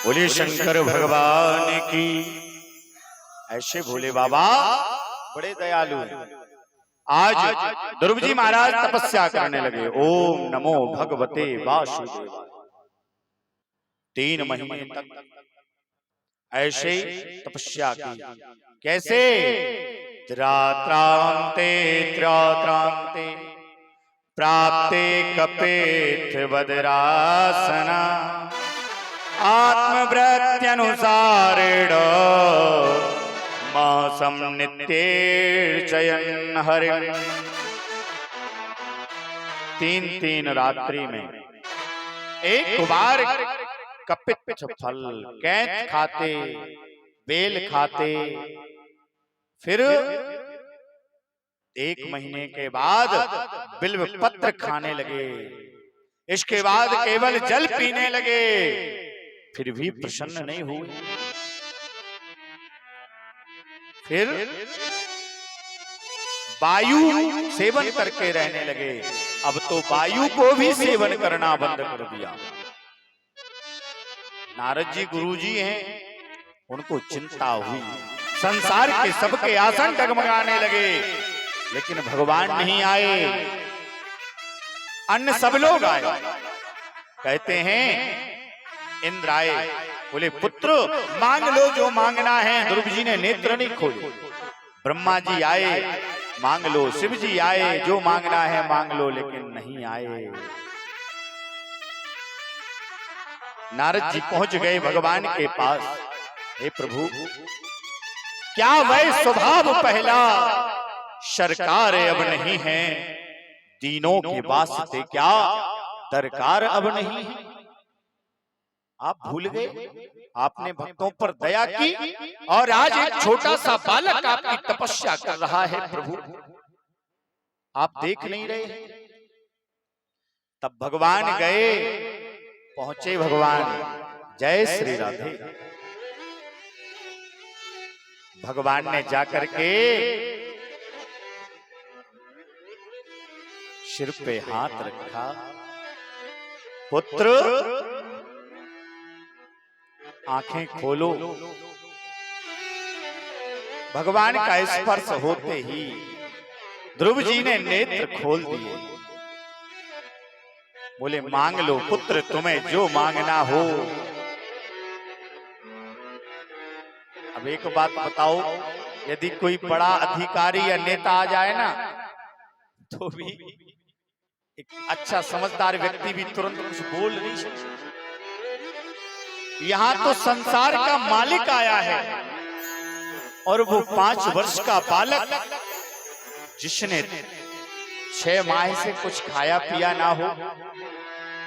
बोले शंकर भगवान की। ऐसे भोले बाबा बड़े दयालु हैं। आज ध्रुव जी महाराज तपस्या करने लगे। ओम नमो भगवते वासुदेवाय। 3 महीने तक ऐसे तपस्या की। कैसे? त्रात्रांते त्रात्रांते प्राप्ते कपेथ वदरासना आत्मवृत्त्यनुसारेण मासम नित्येर्चयन् हरिं। 3 रात्रि में एक बार कपित फल कैथ खाते, बेल खाते, फिर 1 महीने के बाद बिल्व पत्र खाने लगे। इसके बाद केवल जल पीने लगे, फिर भी प्रसन्न नहीं हुए। फिर वायु सेवन करके रहने लगे। अब तो वायु को भी सेवन करना बंद कर दिया। नारद जी गुरु जी हैं, उनको चिंता हुई। संसार के सबके आसन डगमगाने लगे, लेकिन भगवान नहीं आए। अन्य सब लोग आए। कहते हैं इंद्र आए, बोले पुत्र मांग लो जो मांगना है। ध्रुव जी ने नेत्र नहीं खोले। ब्रह्मा जी आए, मांग लो। शिव जी आए, जो मांगना है मांग लो, लेकिन नहीं आए। नारद जी पहुंच गए भगवान के पास। हे प्रभु, क्या वह स्वभाव पहला सरकार अब नहीं है? दीनों के वास्ते क्या दरकार अब नहीं है? आप भूल गए? आपने भक्तों पर दया की और आज एक छोटा सा बालक आपकी तपस्या कर रहा है। प्रभु, आप देख नहीं रहे? तब भगवान गए, पहुंचे भगवान। जय श्री राधे। भगवान ने जाकर के सिर पे हाथ रखा। पुत्र आंखें खोलो। भगवान का स्पर्श होते ही ध्रुव जी ने नेत्र खोल दिए। बोले मांग लो पुत्र, तुम्हें जो मांगना हो। अब एक बात बताओ, यदि कोई बड़ा अधिकारी या नेता आ जाए ना, तो भी एक अच्छा समझदार व्यक्ति भी तुरंत कुछ बोल नहीं सकता। यहां तो संसार का मालिक आया है और वो 5 वर्ष का बालक, जिसने 6 माह से कुछ खाया पिया ना हो,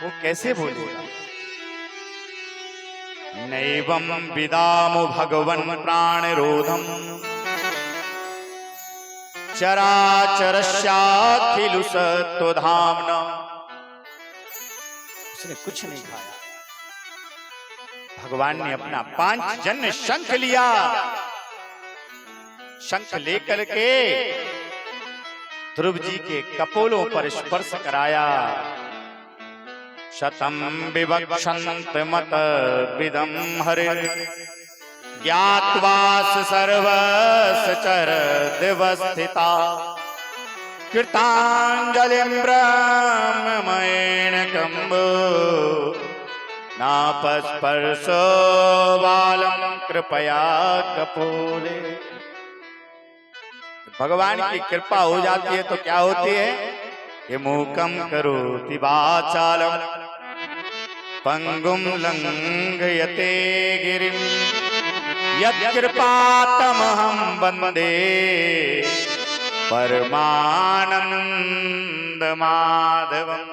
वो कैसे बोलेगा? नैवं विदामो भगवन् प्राणरोधम् चराचरस्याखिलु सत्त्वधाम्ना। उसने कुछ नहीं खाया। भगवान ने अपना 5 जन्य शंख लिया। शंख लेकर के ध्रुव जी के कपोलों पर स्पर्श कराया। शतम विवक्षन्त मत विदम हरे ज्ञात्वास सर्वसचर दिवस्थिता कृतांजलिं ब्रह्ममयेन कम्बो नापस्पर्शो बालम कृपया कपोले। भगवान की कृपा हो जाती है तो क्या होती है? ये मूकम करोति वाचालम पंगुम लंघयते गिरिम यत्कृपातमहं वन्दे परमानंद माधवम।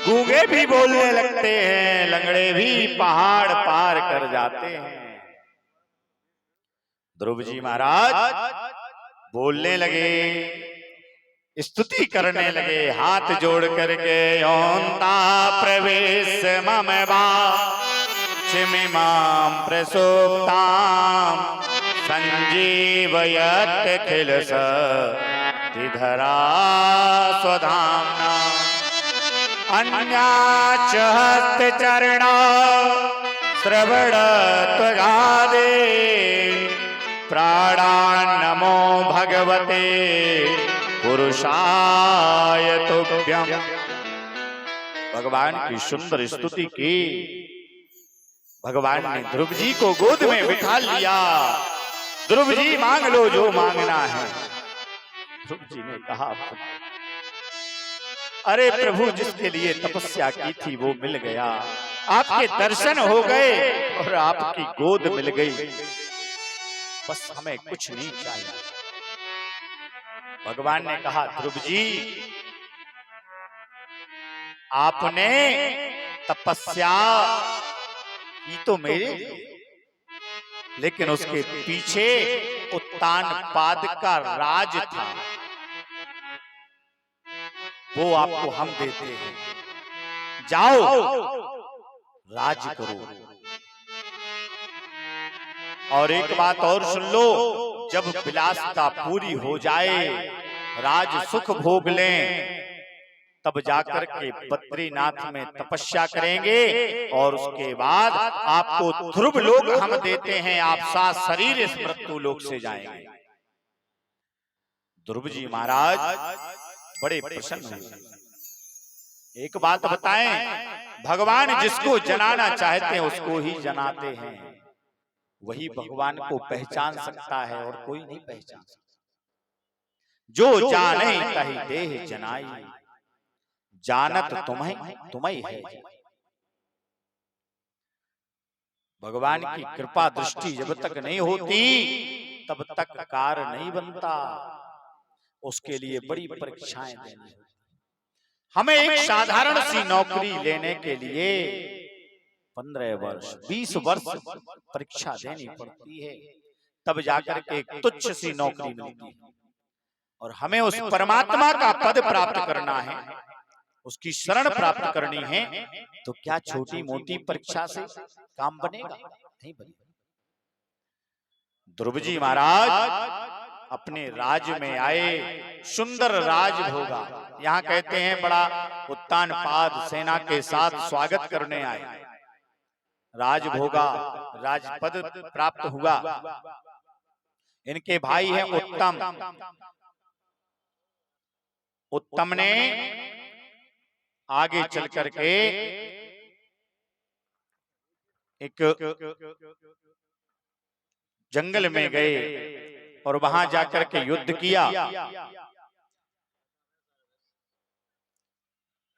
गूंगे भी बोलने लगते हैं, लंगड़े भी पहाड़ पार कर जाते हैं। ध्रुव जी महाराज बोलने लगे, स्तुति करने लगे, हाथ जोड़ करके। योन्ता प्रवेश मम वाचिमिमां प्रसोक्तां संजीवयत् खिल शक्तिधरा स्वधाम्ना। अन्याच हस्तचरणा श्रवण त्वगादे प्राणान् नमो भगवते पुरुषाय तुभ्यम्। भगवान की सुंदर स्तुति की। भगवान ने ध्रुव जी को गोद में बिठा लिया। ध्रुव जी मांग लो जो मांगना है। ध्रुव जी ने कहा, अरे प्रभु, जिसके लिए तपस्या की थी वो मिल गया, आपके दर्शन हो गए और आपकी गोद मिल गई, बस हमें कुछ नहीं चाहिए। भगवान ने कहा, ध्रुव जी, आपने तपस्या की तो मेरे, लेकिन उसके पीछे उत्तानपाद का राज था, वो आपको हम देते हैं। जाओ राज करो। और एक बात और सुन लो, जब विलासिता पूरी हो जाए, राज सुख भोग लें, तब जाकर के बद्रीनाथ में तपस्या करेंगे और उसके बाद आपको ध्रुव लोक हम देते हैं, आप साथ शरीर इस मृत्यु लोक से जाएंगे। ध्रुव जी महाराज बड़े प्रसन्न हुए। एक बात बताएं, भगवान जिसको जनाना चाहते हैं उसको ही जनाते हैं, वही भगवान को पहचान सकता है और कोई नहीं पहचान सकता। जो जाने तहि देह जनाई, जानत तुम्हें है। भगवान की कृपा दृष्टि जब तक नहीं होती तब तक कार्य नहीं बनता, उसके लिए बड़ी परीक्षाएं देनी होती। हमें एक साधारण सी नौकरी लेने के लिए 15 वर्ष 20 वर्ष परीक्षा देनी पड़ती है, तब जाकर के एक तुच्छ सी नौकरी मिलती है। और हमें उस परमात्मा का पद प्राप्त करना है, उसकी शरण प्राप्त करनी है, तो क्या छोटी मोटी परीक्षा से काम बनेगा? नहीं बनेगा। ध्रुव जी महाराज अपने राज में आए, सुंदर राज भोगा। यहाँ कहते हैं बड़ा उत्तानपाद सेना के साथ स्वागत करने आए, राज भोगा, राजपद प्राप्त हुआ। इनके भाई हैं उत्तम। उत्तम ने आगे चल करके एक जंगल में गए और वहां जाकर के युद्ध किया।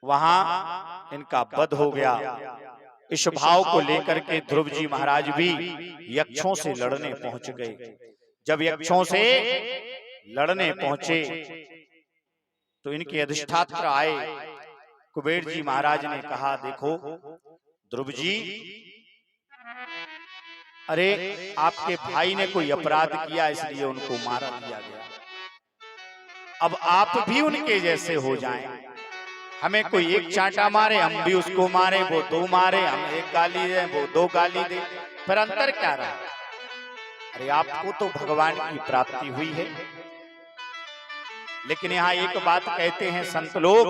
वहां इनका वध हो गया। इस भाव को लेकर के ध्रुव जी महाराज भी यक्षों से लड़ने पहुंच गए। जब यक्षों से लड़ने पहुंचे तो इनके अधिष्ठात्र आए। कुबेर जी महाराज ने कहा, देखो ध्रुव जी, अरे आपके भाई ने कोई अपराध किया इसलिए उनको मारा दिया गया, अब आप भी उनके जैसे हो जाएं। हमें कोई एक चांटा मारे हम भी उसको मारे, वो 2 मारे, हम 1 गाली दे वो 2 गाली दे, फिर अंतर क्या रहा? अरे आपको तो भगवान की प्राप्ति हुई है। लेकिन यहाँ एक बात कहते हैं संत लोग,